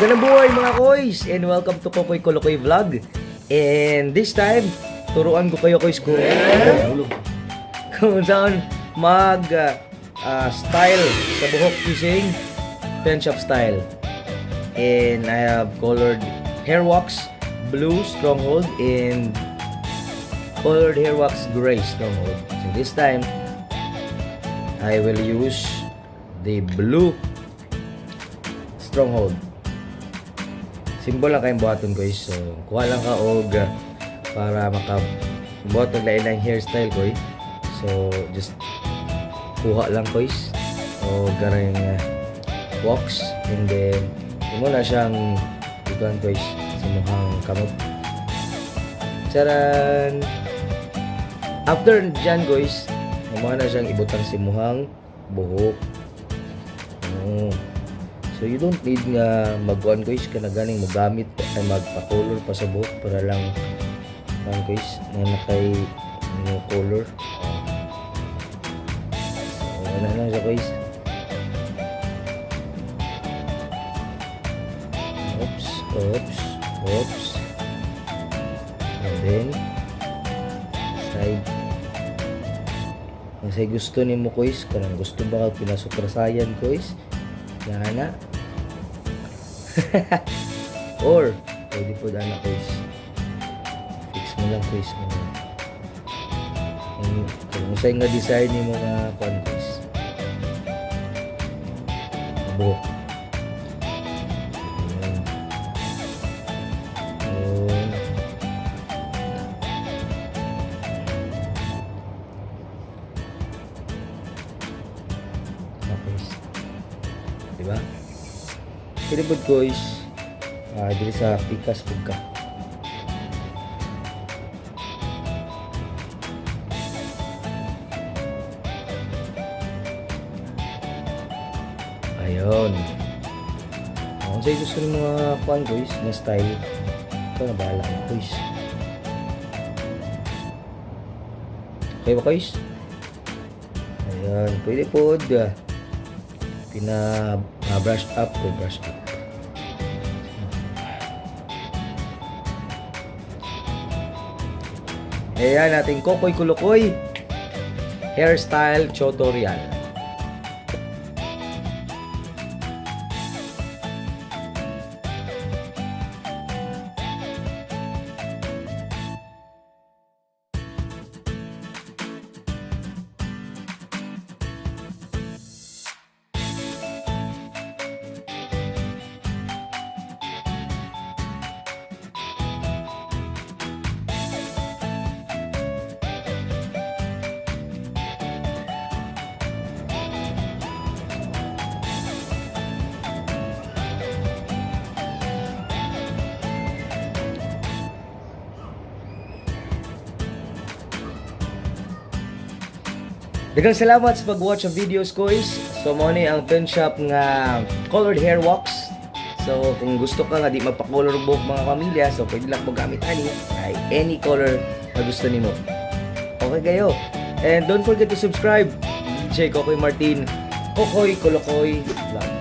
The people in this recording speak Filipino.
Magandang buhay mga Koys, and welcome to Kokoy Vlog. And this time, turuan ko kayo Koys kung saan style sa buhok using Penshoppe style. And I have colored hair wax blue stronghold and colored hair wax gray stronghold. So this time, I will use the blue stronghold. Simple lang kayong buhaton guys. So, kuha lang ka og para makabuhat ng lain-lain hairstyle guys. So, just kuha lang guys. O garang wax. And then, mo na siyang ikuan guys sa muhang kamot. Charan! After dyan guys, mo na siyang ibutang si muhang buhok. So you don't need nga mag-on guys ka na ganing magamit ay magpa-color pa sa buhok para lang guys na nakay color. So ano lang siya guys. Oops. And then side. Kasi gusto ni mo guys, kanang gusto ba ka pinasukrasayan guys? Yana. Or pwede po daan na guys. Fix mo lang guys. Kung usay nga design ni mga kuan guys. Buhok. Diba? Kaya po guys, dili sa pikas pagka. Ayun. Kung sa'yo gusto ng mga kuhan guys, na style, ikaw na bahala ka guys. Okay ba guys? Ayun, pwede po brush up. Ayan ating Kokoy hairstyle tutorial. Daghang salamat sa pag-watch ng videos guys. So mo ni ang Penshoppe nga colored hair wax. So kung gusto ka nga di magpa-color buhok mga pamilya, so pwede lang mo gamit ani ay any color na gusto nimo. Okay kayo. And don't forget to subscribe. DJ Kokoy Martin, Kokoy Vlog.